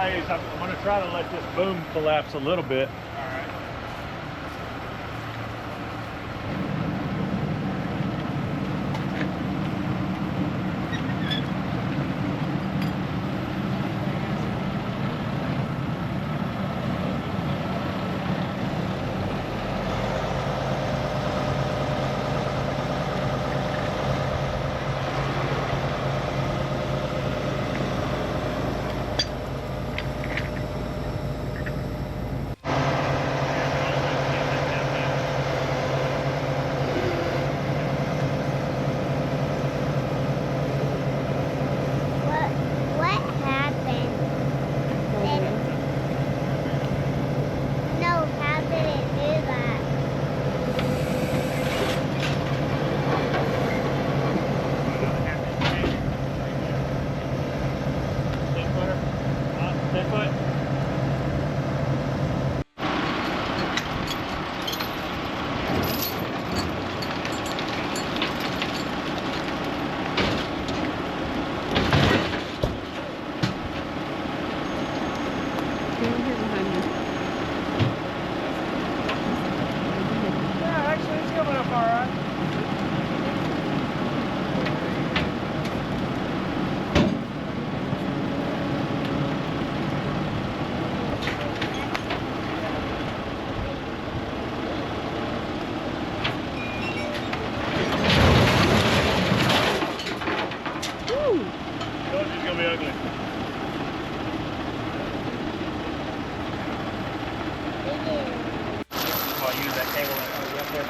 try is I'm going to try to let this boom collapse a little bit. All right. What happened? No, how did it do that? Stay put. Yeah, actually it's coming up all right. Told you it's gonna be ugly. I'll use that cable that's already up there.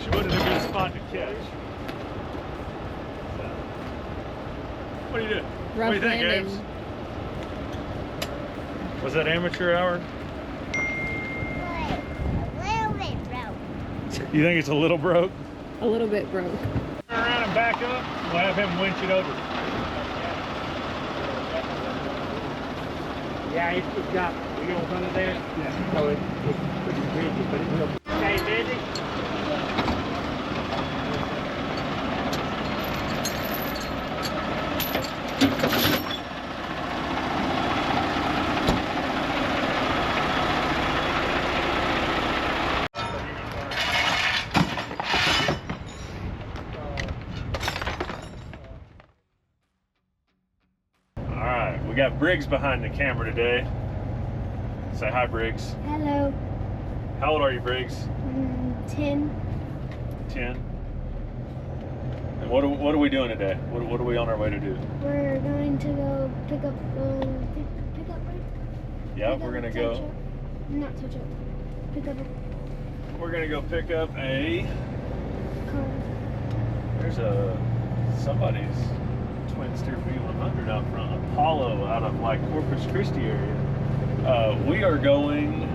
She wasn't a good spot to catch. So. What are you doing? What do you think, Ames? Was that amateur hour? A little bit broke. You think it's a little broke? A little bit broke. Turn around and back up. We'll have him winch it over. Yeah, it's got wheels under there. Yeah. So it's pretty rigid, but it will. Stay busy. Alright, we got Briggs behind the camera today. Say hi, Briggs. Hello. How old are you, Briggs? 10. 10. And what are we doing today? What are we on our way to do? We're going to go pick up, pick up, right? Yeah, Pick we're up, gonna touch go. up. Not touch up. Pick up a We're gonna go pick up a. car. There's somebody's twin steer V100 out front. Apollo out of like Corpus Christi area. We are going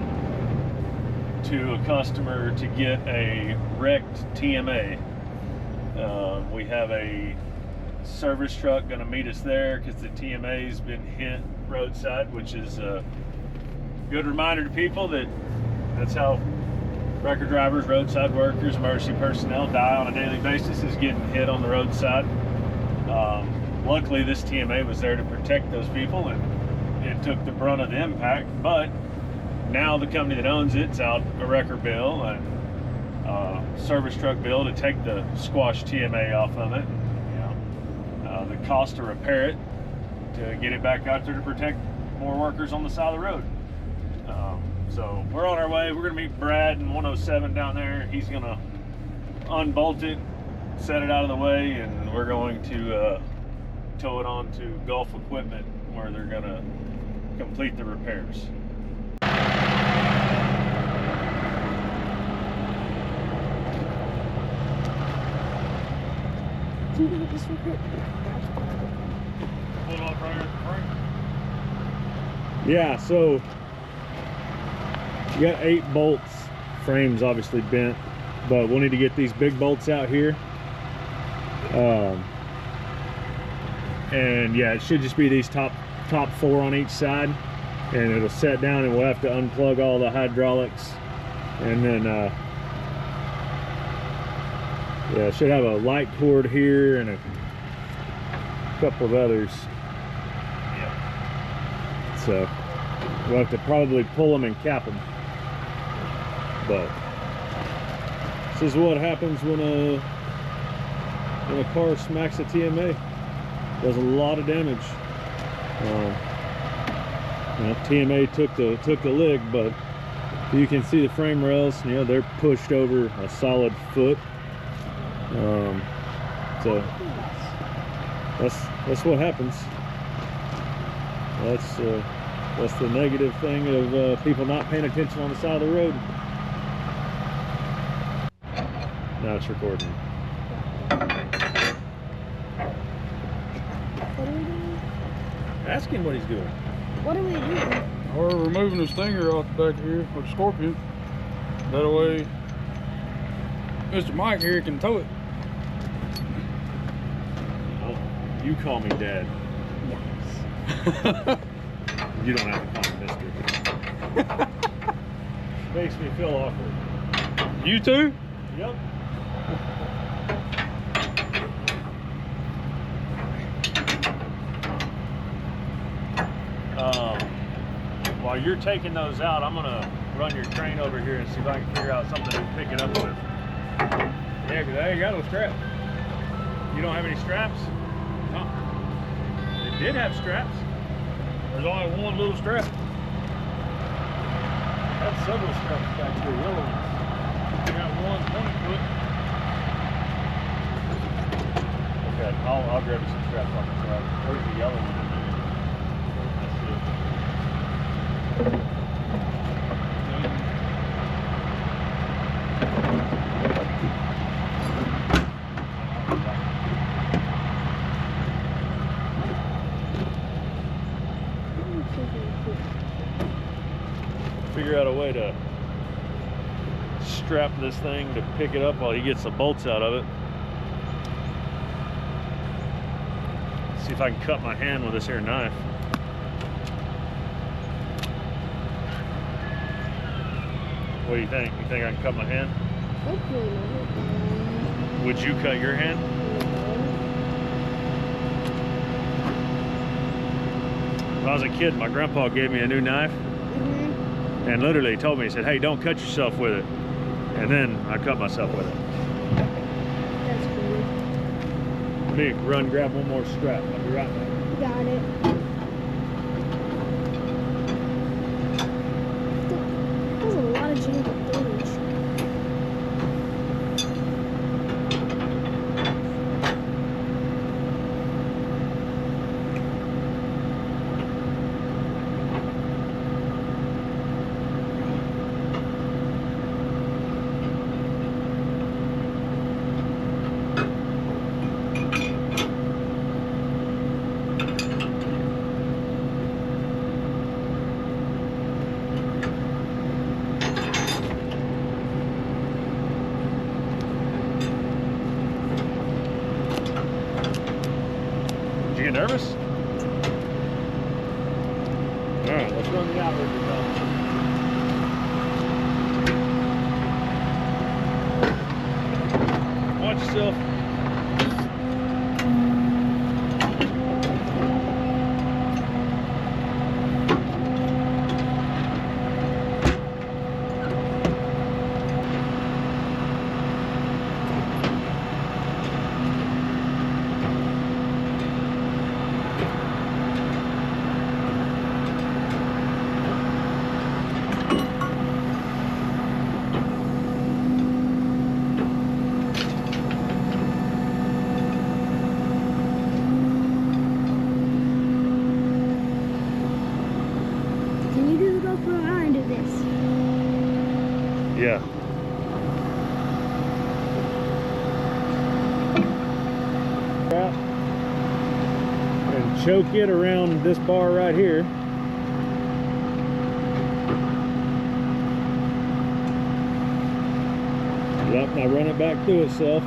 to a customer to get a wrecked TMA. We have a service truck going to meet us there because the TMA's been hit roadside, which is a good reminder to people that that's how record drivers, roadside workers, emergency personnel die on a daily basis, is getting hit on the roadside. Luckily, this TMA was there to protect those people, and it took the brunt of the impact. But now the company that owns it's out a record bill and service truck bill to take the squashed TMA off of it. The cost to repair it, to get it back out there to protect more workers on the side of the road. So we're on our way. We're gonna meet Brad in 107 down there. He's gonna unbolt it, set it out of the way, and we're going to tow it on to Gulf Equipment where they're gonna complete the repairs. Can you look this real quick? Pull it off right here at the frame. Yeah, so you got 8 bolts. Frame's obviously bent, but we'll need to get these big bolts out here. And yeah, it should just be these top 4 on each side, and it'll set down, and we'll have to unplug all the hydraulics, and then Yeah, it should have a light cord here and a couple of others. Yeah. So we'll have to probably pull them and cap them. But this is what happens when a car smacks a TMA. Does a lot of damage. You know, TMA took the lick, but you can see the frame rails. You know, they're pushed over a solid foot. So that's what happens. That's the negative thing of people not paying attention on the side of the road. Now it's recording. What are we doing? Ask him what he's doing. What are we doing? We're removing the stinger off the back here with the scorpion. That way, Mr. Mike here can tow it. Oh, you call me Dad. Yes. You don't have to call me Mister. Makes me feel awkward. You too? Yep. While you're taking those out, I'm gonna run your train over here and see if I can figure out something to pick it up with. Yeah, because I ain't got no strap. You don't have any straps? No. It did have straps. There's only one little strap. Had several straps back here, yellow ones. I got one 20 foot. Okay, I'll grab you some straps off the side. Where's the yellow one? Figure out a way to strap this thing to pick it up while he gets the bolts out of it. See if I can cut my hand with this here knife. What do you think? You think I can cut my hand? Hopefully not. Would you cut your hand? When I was a kid, my grandpa gave me a new knife and literally told me, he said, hey, don't cut yourself with it. And then I cut myself with it. That's cool. Let me run grab one more strap. I'll be right back. Got it. There's a lot of jingle things. Did you get nervous? All right, let's run the outrigger down. Watch yourself. Can you do the GoPro? I want to do this. Yeah. And choke it around this bar right here. Yep, now run it back through itself.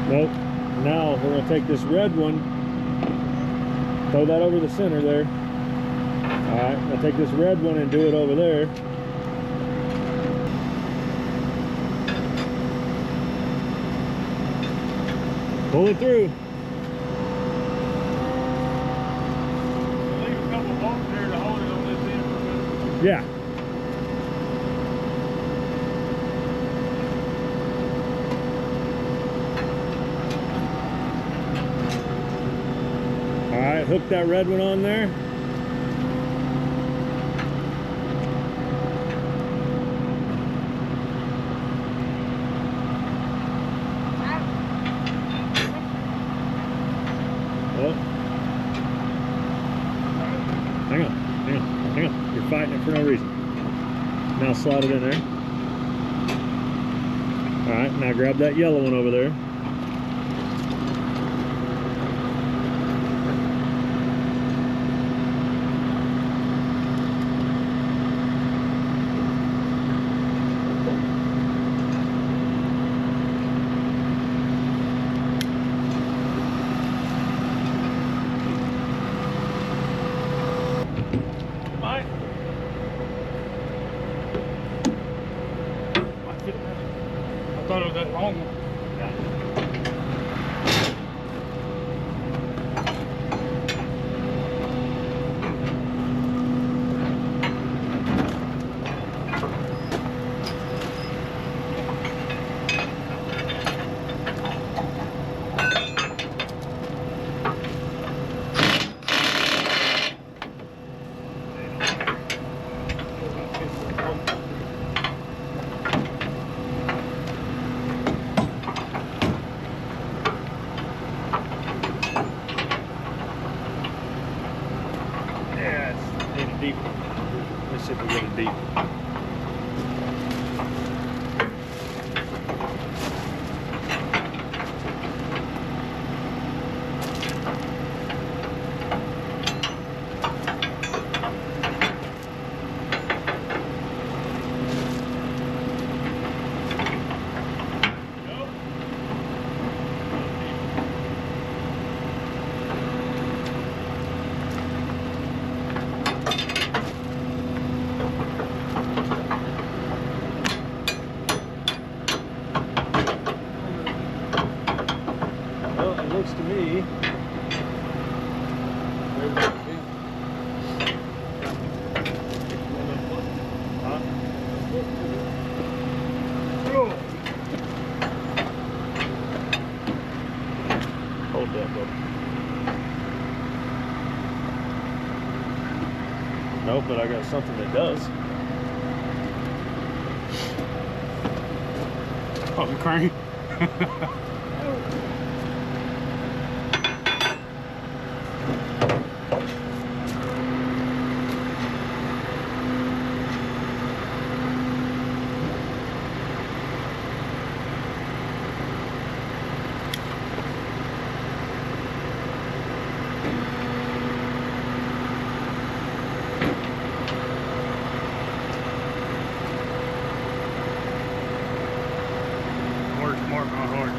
Nope. Now we're going to take this red one, throw that over the center there. Alright, I'll take this red one and do it over there. Pull it through. Leave a couple bolts there to hold it on this end for a minute. Yeah. All right, hook that red one on there. Oh. Hang on. You're fighting it for no reason. Now slide it in there. All right, now grab that yellow one over there. Mike? I thought it was that long one. Deep. Let's see if we get it deep. Well, it looks to me. Hold that, bro. Nope, but I got something that does. Oh, the crane. Work smart, not hard.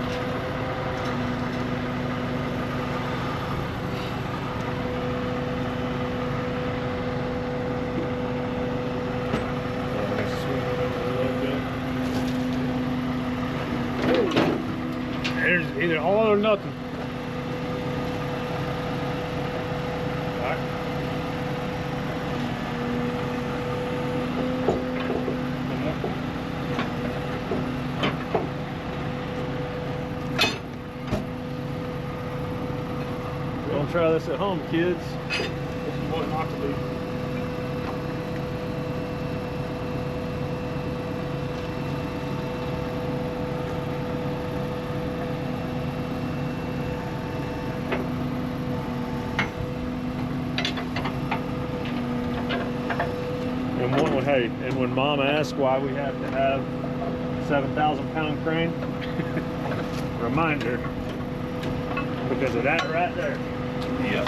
There's either all or nothing. All right. One more. Don't try this at home, kids. This is what not to do. And when Mom asked why we have to have 7,000-pound crane, reminder, because of that right there. Yeah.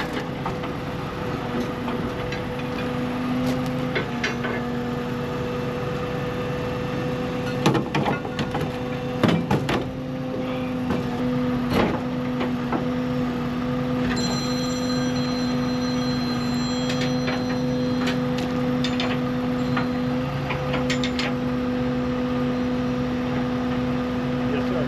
Yes, sir.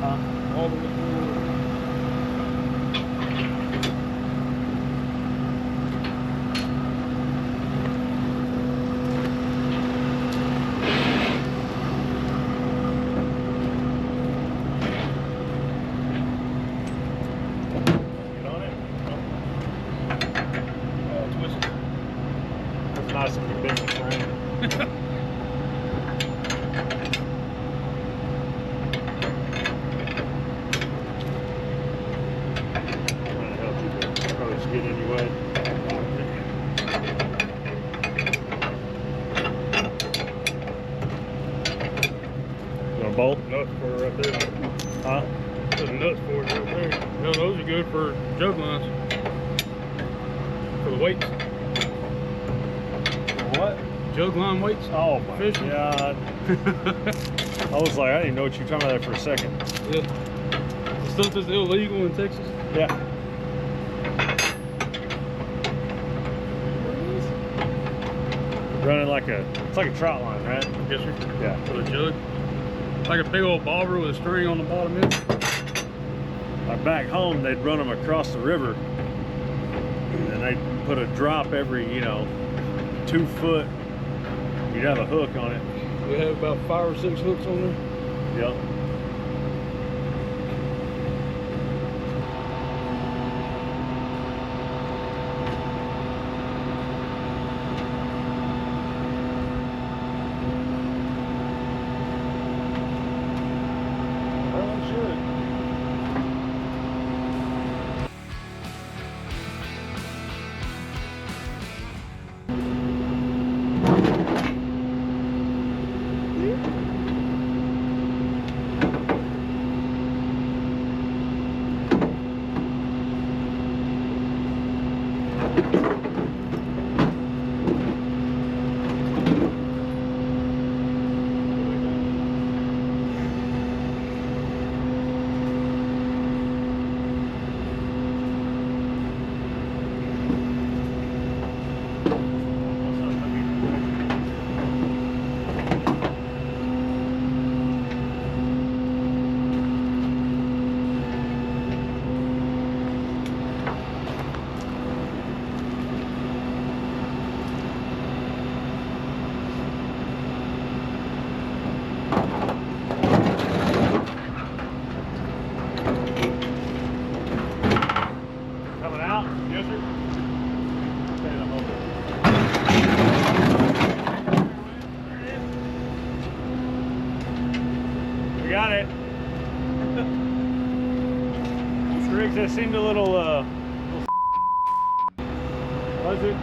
All the way through. Get on it. Twist it. That's nice if you've been in the frame. Trying to help you, but I'll probably just get anyway. You want a bolt? Nuts for it right there. Huh? There's nuts for it right there. You know, those are good for jug lines. For the weights. What? Jug line weights. Oh my Fishing. god. I was like, I didn't even know what you were talking about there for a second. Yeah. The stuff that's illegal in Texas. Yeah. Running like it's like a trout line, right? Yes, sir. Yeah. For the jug. Like a big old bobber with a string on the bottom end. Like back home, they'd run them across the river, and then they'd put a drop every, 2 foot. You'd have a hook on it. We have about 5 or 6 hooks on there. Yep. Well, it should. Coming out? Yes, sir. Okay, I'm over. We got it. Riggs, that seemed a little was it?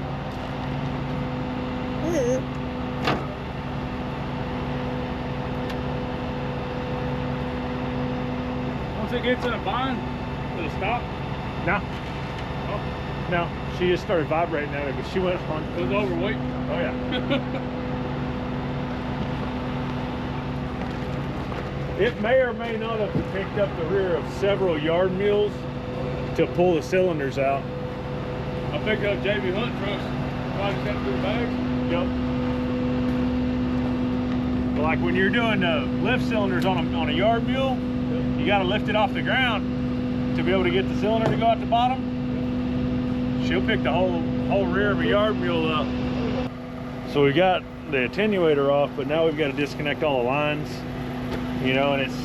Once it gets in a bind, it'll stop. No. Oh, No. She just started vibrating at it, but she went on. it was overweight. Oh yeah. It may or may not have picked up the rear of several yard mules to pull the cylinders out. I picked up JB Hunt trucks. Probably sent through the bags. Yep. But like when you're doing lift cylinders on a yard mule, you got to lift it off the ground to be able to get the cylinder to go out the bottom. She'll pick the whole rear of a yard mule up. So we got the attenuator off, but now we've got to disconnect all the lines. And it's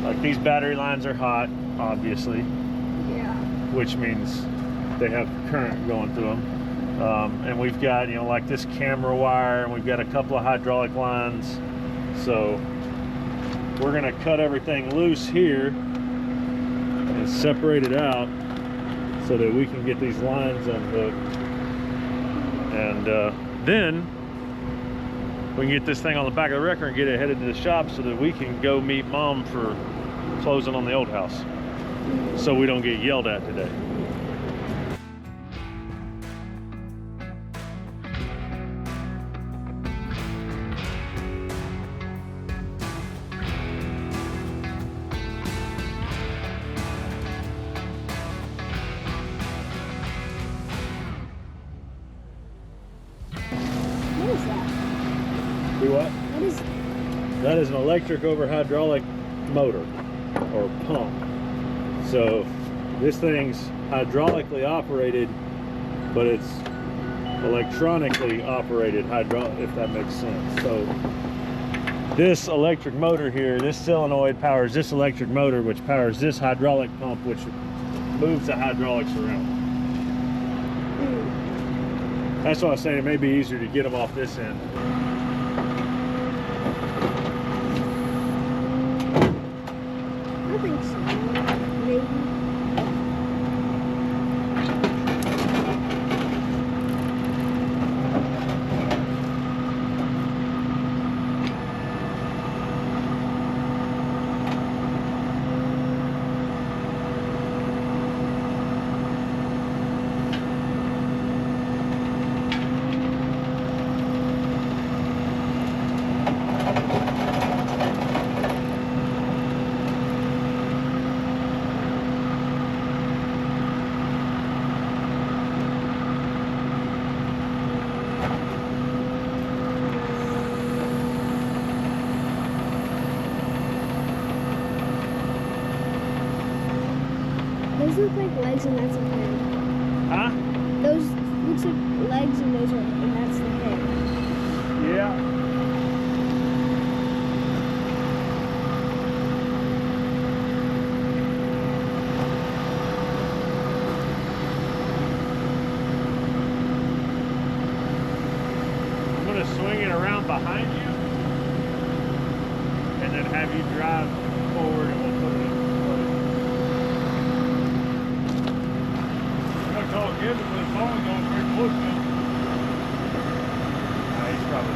like these battery lines are hot, obviously. Yeah. Which means they have current going through them. And we've got, like this camera wire, and we've got a couple of hydraulic lines. So we're gonna cut everything loose here and separate it out so that we can get these lines unhooked. And then we can get this thing on the back of the wrecker and get it headed to the shop so that we can go meet Mom for closing on the old house, so we don't get yelled at today. What is that? Do what? What is That is an electric over hydraulic motor. or pump. So this thing's hydraulically operated, but it's electronically operated if that makes sense. So this electric motor here, this solenoid powers this electric motor, which powers this hydraulic pump, which moves the hydraulics around. That's why I was saying it may be easier to get them off this end. I think so. Maybe. Those look like legs and that's a head. Huh? Those looks like legs and that's the head. Yeah. I'm going to swing it around behind you and then have you drive forward and we'll put it in place. I call it good, but it's only going pretty close to me. He's probably.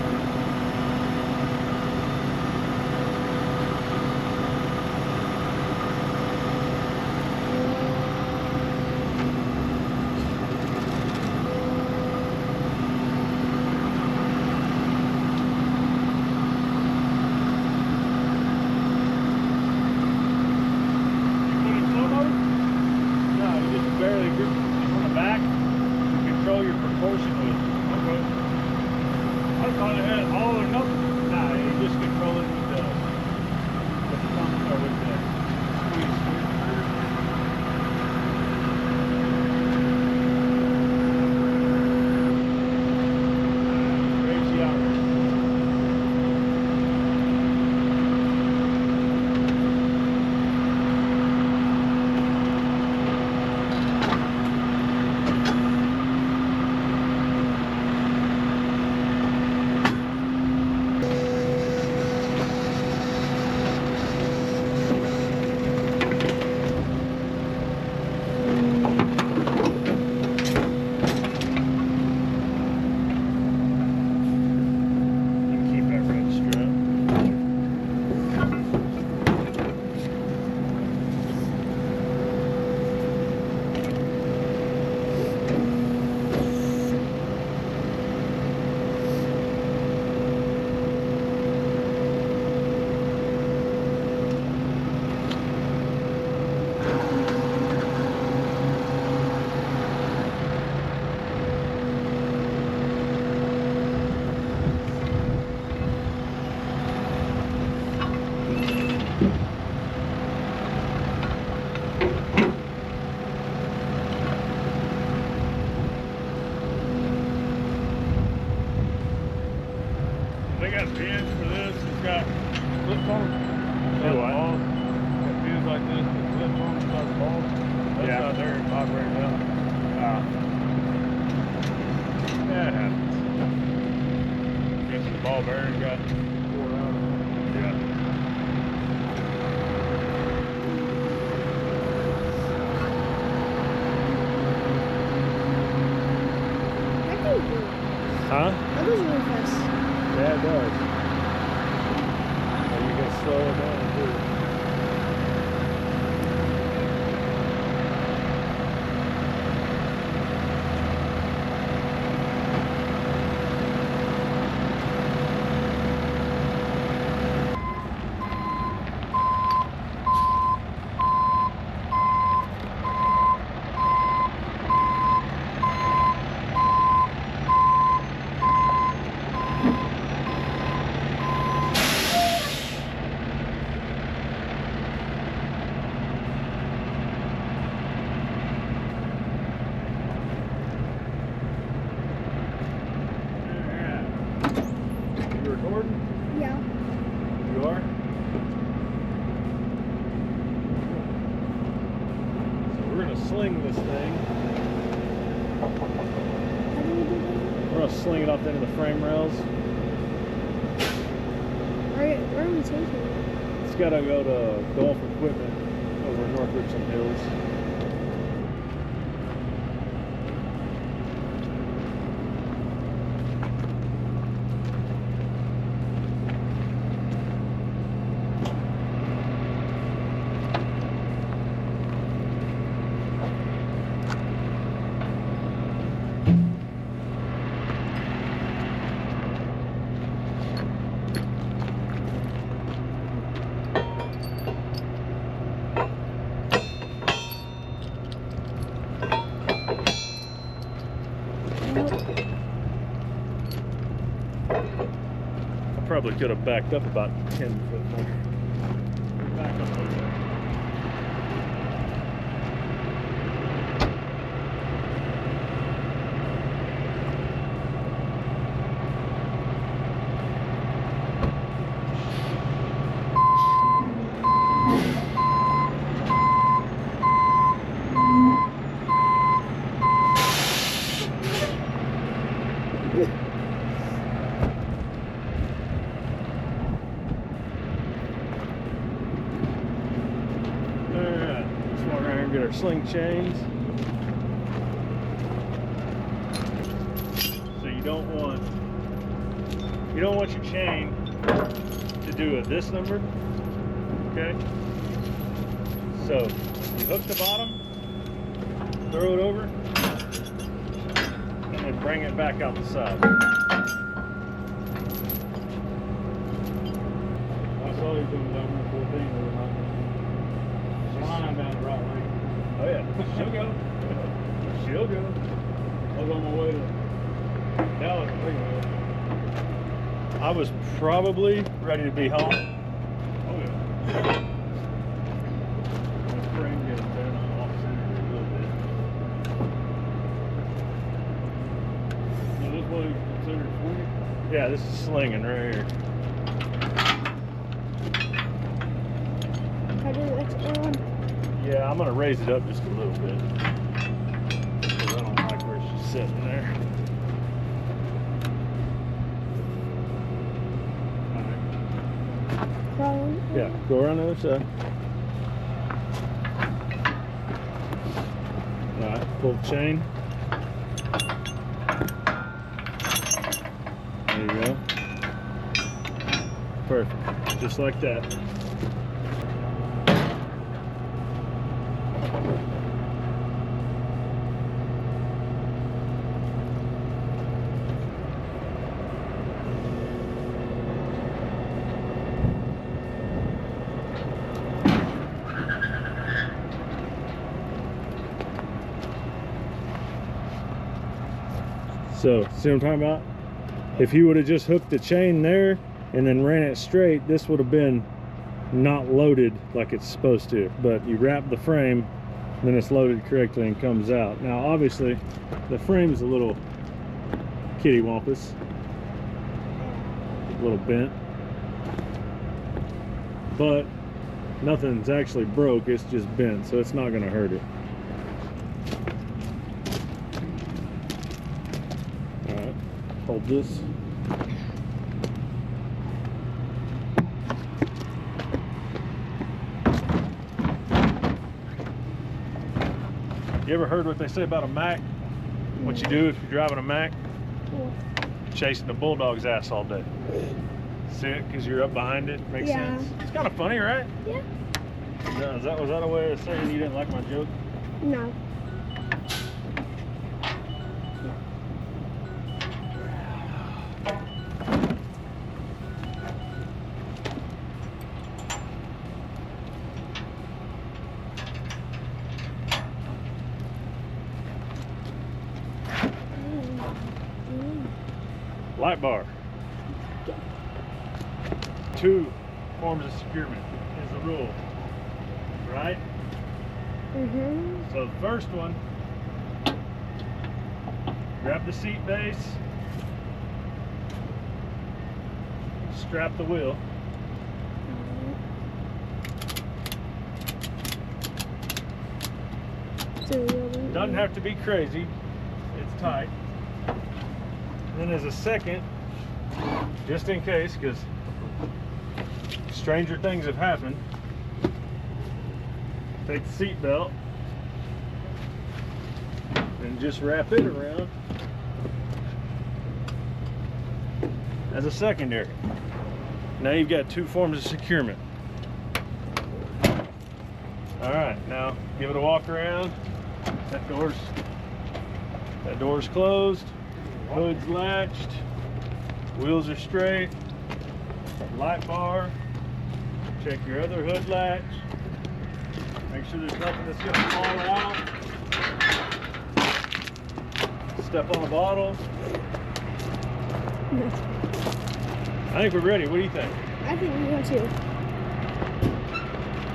Barely grip on the back. You control your proportion with it. Okay. I thought it had all or nothing. Nah, you just control it with the thumb or with the squeeze. Crazy out. Keep that red strip. They got pins for this. It's got clips on them. Do what? Got pins like this that clip on the side of the ball. That's Yeah. out there vibrating out. Yeah, it happens. Guess the ball bearing got tore out. Yeah. That can go. Huh? That goes really fast. Yeah, it does. Or you can slow it down too. sling this thing. How do we do that? We're gonna sling it off the end of the frame rails. Where are we taking it? It's gotta go to Golf Equipment over in North Richland Hills. Probably could have backed up about 10 foot more. Back up a little bit. Get our sling chains. So you don't want your chain to do a this number. Okay. So you hook the bottom, throw it over, and then bring it back out the side. I saw you doing that 114 the other night. Flying down the right lane. Oh yeah, she'll go. She'll go. I was on my way to Dallas. I was probably ready to be home. Oh yeah. That frame gets down off center a little bit. So this what is considered swinging? Yeah, this is slinging right here. Can I do the extra one? Yeah, I'm gonna raise it up just a little bit. Because I don't like where she's sitting there. Crawling? Yeah, go around the other side. Alright, pull the chain. There you go. Perfect. Just like that. So, see what I'm talking about? If you would have just hooked the chain there and then ran it straight, this would have been not loaded like it's supposed to. But you wrap the frame, then it's loaded correctly and comes out. Now, obviously, the frame is a little kittywampus, a little bent, but nothing's actually broke, it's just bent, so it's not going to hurt it. Alright, hold this. You ever heard what they say about a Mack? What you do if you're driving a Mack? Chasing the bulldog's ass all day. See it? Because you're up behind it. Makes Yeah. sense. It's kind of funny, right? Yeah. Was that a way of saying you didn't like my joke? No. Light bar. 2 forms of securement is the rule, right? Mm-hmm. So the first one, grab the seat base, strap the wheel. Doesn't have to be crazy. It's tight. And then as a second, just in case, because stranger things have happened, take the seat belt and just wrap it around as a secondary. Now you've got two forms of securement. All right, now give it a walk around. That door's closed, hood's latched, wheels are straight, light bar. Check your other hood latch. Make sure there's nothing that's gonna fall out. Step on a bottle. I think we're ready. What do you think? I think we are too.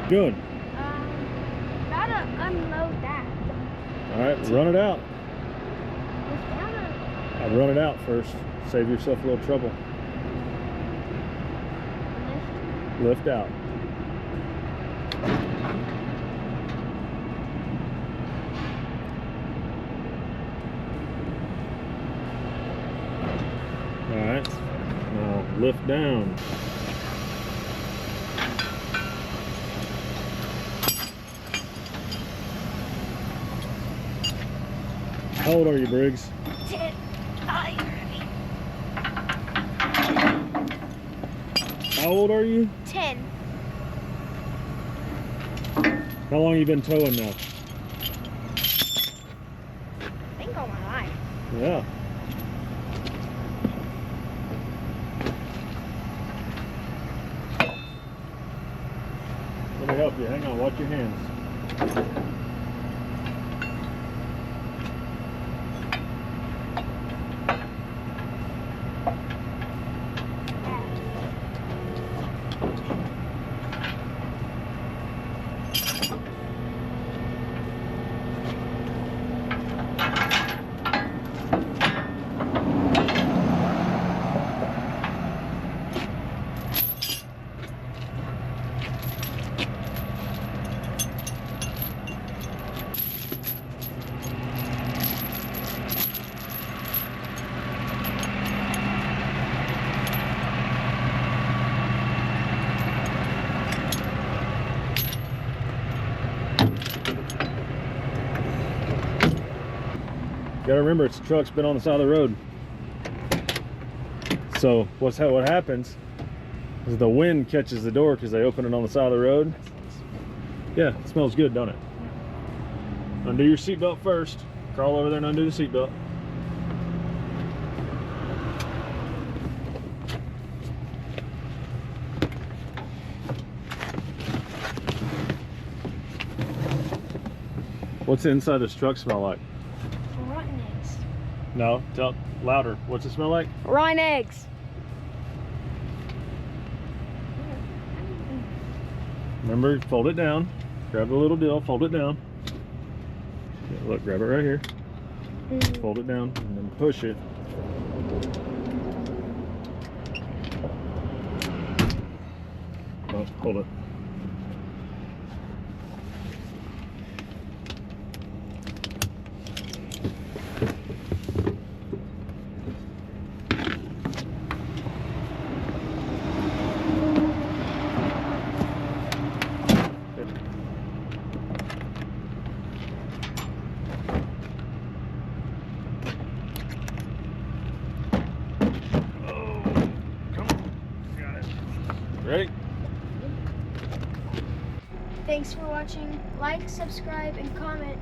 Good. Gotta unload that. All right, run it out. It's down. I'd run it out first. Save yourself a little trouble. Lift out. All right, now lift down. How old are you, Briggs? 10. How old are you? 10. How long you been towing now? I think all my life. Yeah. Let me help you. Hang on. Watch your hands. You gotta remember, it's a truck's been on the side of the road. So what happens is the wind catches the door because they open it on the side of the road. Yeah, it smells good, don't it? Undo your seatbelt first. Crawl over there and undo the seatbelt. What's the inside of this truck smell like? Rotten eggs. No, tell louder. What's it smell like? Rotten eggs. Remember, fold it down. Grab the little deal, fold it down. Yeah, look, grab it right here. Fold it down and then push it. Oh, hold it. Ready? Thanks for watching. Like, subscribe, and comment.